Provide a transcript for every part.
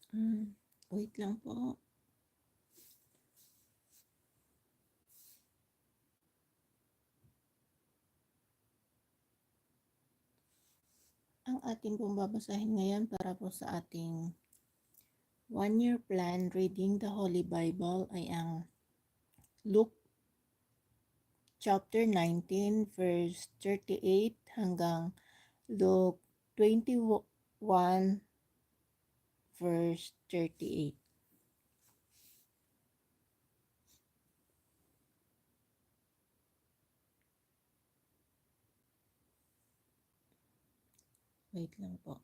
Wait lang po. Ang ating pong babasahin ngayon para po sa ating one-year plan reading the Holy Bible ay ang Luke chapter 19 verse 38 hanggang Luke 21 verse 38. Wait lang po.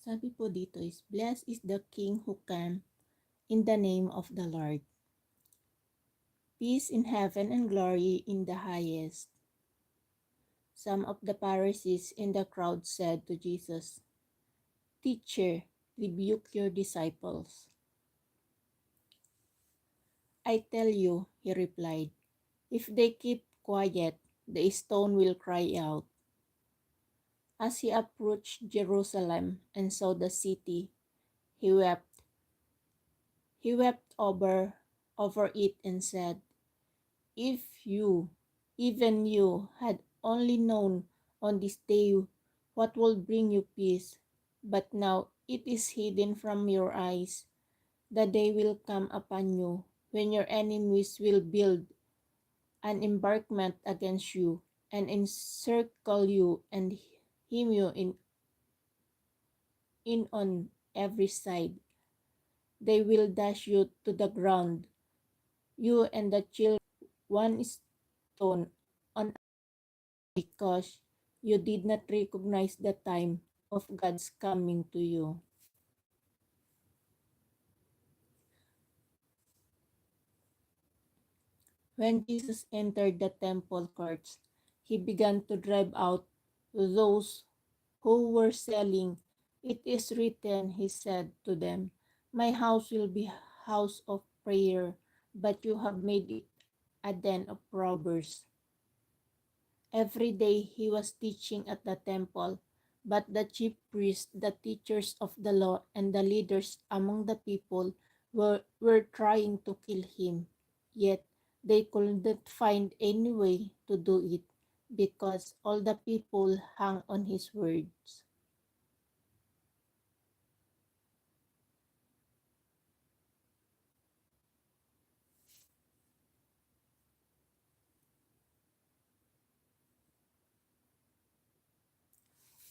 Sabi po dito is, blessed is the King who came in the name of the Lord. Peace in heaven and glory in the highest. Some of the Pharisees in the crowd said to Jesus, Teacher, rebuke your disciples. I tell you, he replied, if they keep quiet, the stone will cry out. As he approached Jerusalem and saw the city, he wept. He wept over it and said, if you, even you, had only known on this day what will bring you peace, but now it is hidden from your eyes. The day will come upon you when your enemies will build an embankment against you and encircle you and hem you in on every side. They will dash you to the ground, you and the children, one stone on, because you did not recognize the time of God's coming to you. When Jesus entered the temple courts, he began to drive out those who were selling. It is written, he said to them, my house will be a house of prayer, but you have made it a den of robbers. Every day he was teaching at the temple, but the chief priests, the teachers of the law, and the leaders among the people were trying to kill him. Yet they couldn't find any way to do it because all the people hung on his words.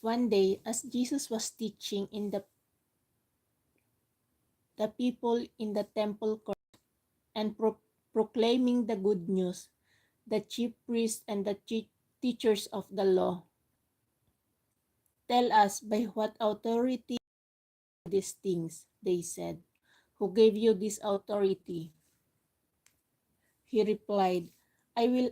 One day, as Jesus was teaching in the people in the temple court and proclaiming the good news, the chief priests and the teachers of the law, tell us by what authority these things, they said. Who gave you this authority? He replied, I will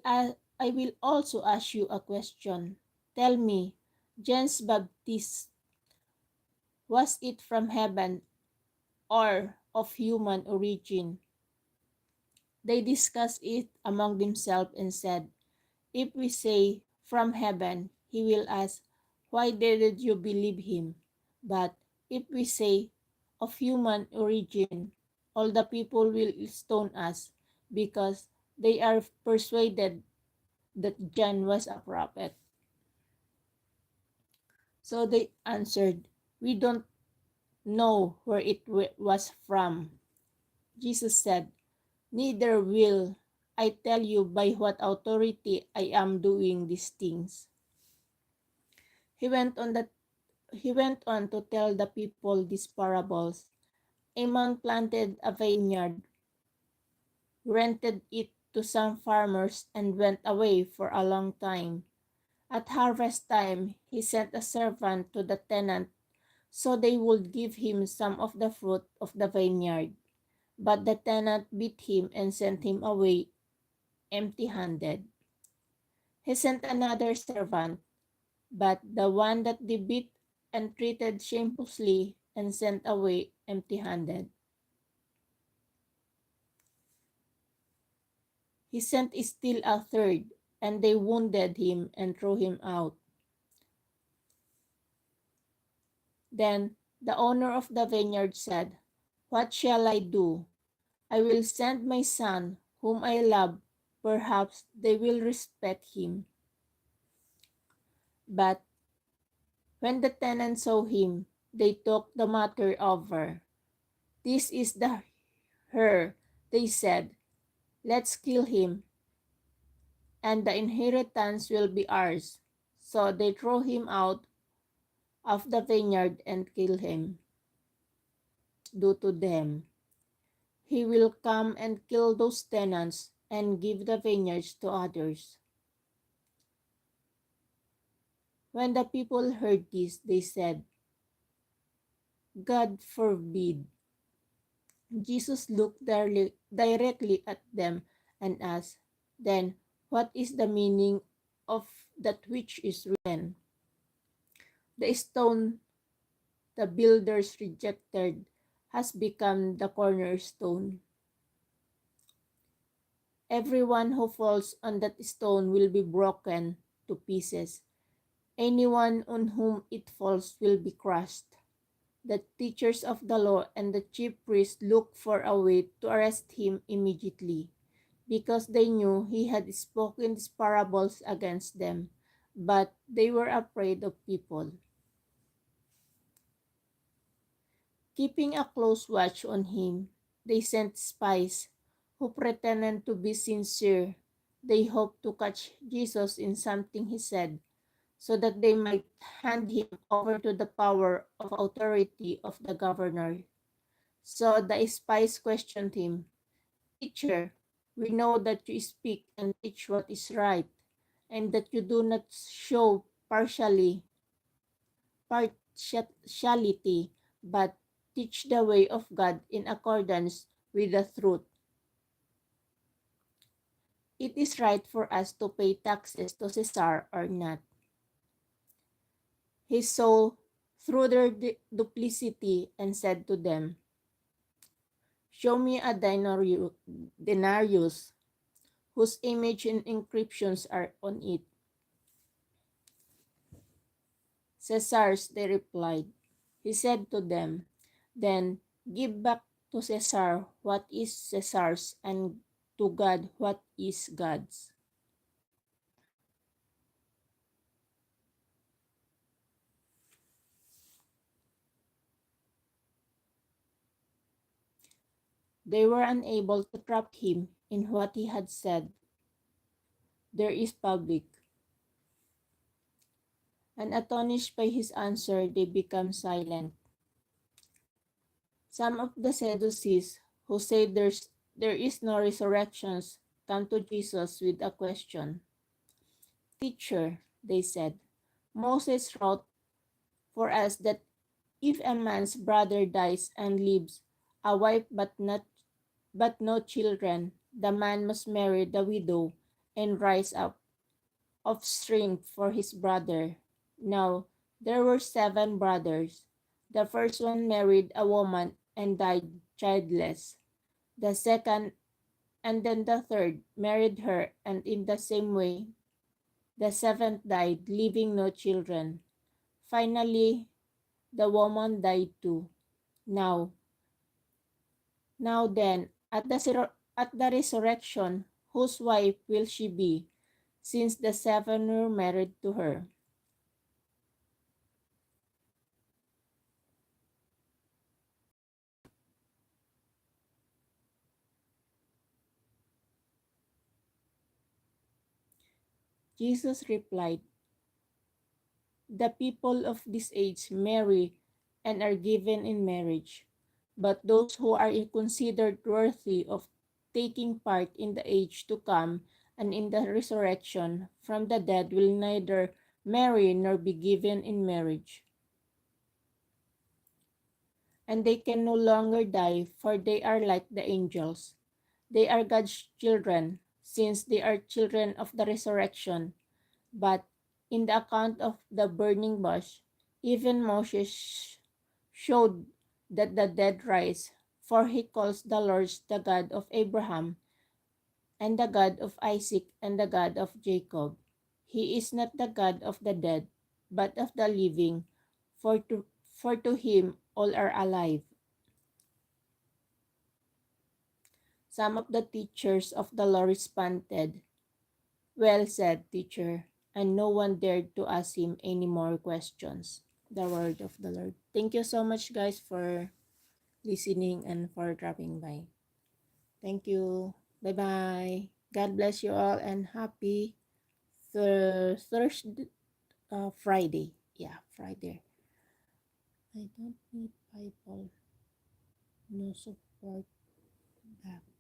also ask you a question. Tell me, John's Baptist, was it from heaven or of human origin? They discussed it among themselves and said, if we say from heaven, he will ask, why didn't you believe him? But if we say of human origin, all the people will stone us because they are persuaded that John was a prophet. So they answered, we don't know where it was from. Jesus said, neither will I tell you by what authority I am doing these things. He went on that he went on to tell the people these parables. A man planted a vineyard, rented it to some farmers, and went away for a long time. At harvest time, he sent a servant to the tenant so they would give him some of the fruit of the vineyard. But the tenant beat him and sent him away empty-handed. He sent another servant, but the one that they beat and treated shamefully and sent away empty-handed. He sent still a third, and they wounded him and threw him out. Then the owner of the vineyard said, "What shall I do? I will send my son, whom I love. Perhaps they will respect him." But when the tenants saw him, they talked the matter over. "This is the heir," they said. "Let's kill him, and the inheritance will be ours." So they threw him out of the vineyard and killed him. Do to them, he will come and kill those tenants and give the vineyards to others. When the people heard this, they said, "God forbid." Jesus looked directly at them and asked, "Then what is the meaning of that which is written? The stone the builders rejected has become the cornerstone. Everyone who falls on that stone will be broken to pieces. Anyone on whom it falls will be crushed." The teachers of the law and the chief priests looked for a way to arrest him immediately, because they knew he had spoken these parables against them, but they were afraid of people. Keeping a close watch on him, they sent spies who pretended to be sincere. They hoped to catch Jesus in something he said, so that they might hand him over to the power of authority of the governor. So the spies questioned him, "Teacher, we know that you speak and teach what is right, and that you do not show partiality, but teach the way of God in accordance with the truth. It is right for us to pay taxes to Caesar or not." He saw through their duplicity and said to them, "Show me a denarius whose image and inscriptions are on it." "Caesar's," they replied. He said to them, "Then give back to Caesar what is Caesar's, and to God what is God's." They were unable to trap him in what he had said. There is public. And astonished by his answer, they become silent. Some of the Sadducees, who say there is no resurrections, come to Jesus with a question. "Teacher," they said, "Moses wrote for us that if a man's brother dies and leaves a wife but no children, the man must marry the widow and raise up offspring for his brother. Now there were 7 brothers. The first one married a woman and died childless. The second and then the third married her, and in the same way the seventh died, leaving no children. Finally, the woman died too. Now, now then, at the resurrection, whose wife will she be, since the 7 were married to her?" Jesus replied, The people of this age marry and are given in marriage, but those who are considered worthy of taking part in the age to come and in the resurrection from the dead will neither marry nor be given in marriage. And they can no longer die, for they are like the angels. They are God's children, since they are children of the resurrection. But in the account of the burning bush, even Moses showed that the dead rise, for he calls the Lord the God of Abraham, and the God of Isaac, and the God of Jacob. He is not the God of the dead, but of the living, for to him all are alive. Some of the teachers of the law responded, "Well said, teacher," and no one dared to ask him any more questions. The word of the Lord. Thank you so much, guys, for listening and for dropping by. Thank you. Bye-bye. God bless you all and happy Thursday, Friday. Yeah, Friday. I don't need Bible. No support back.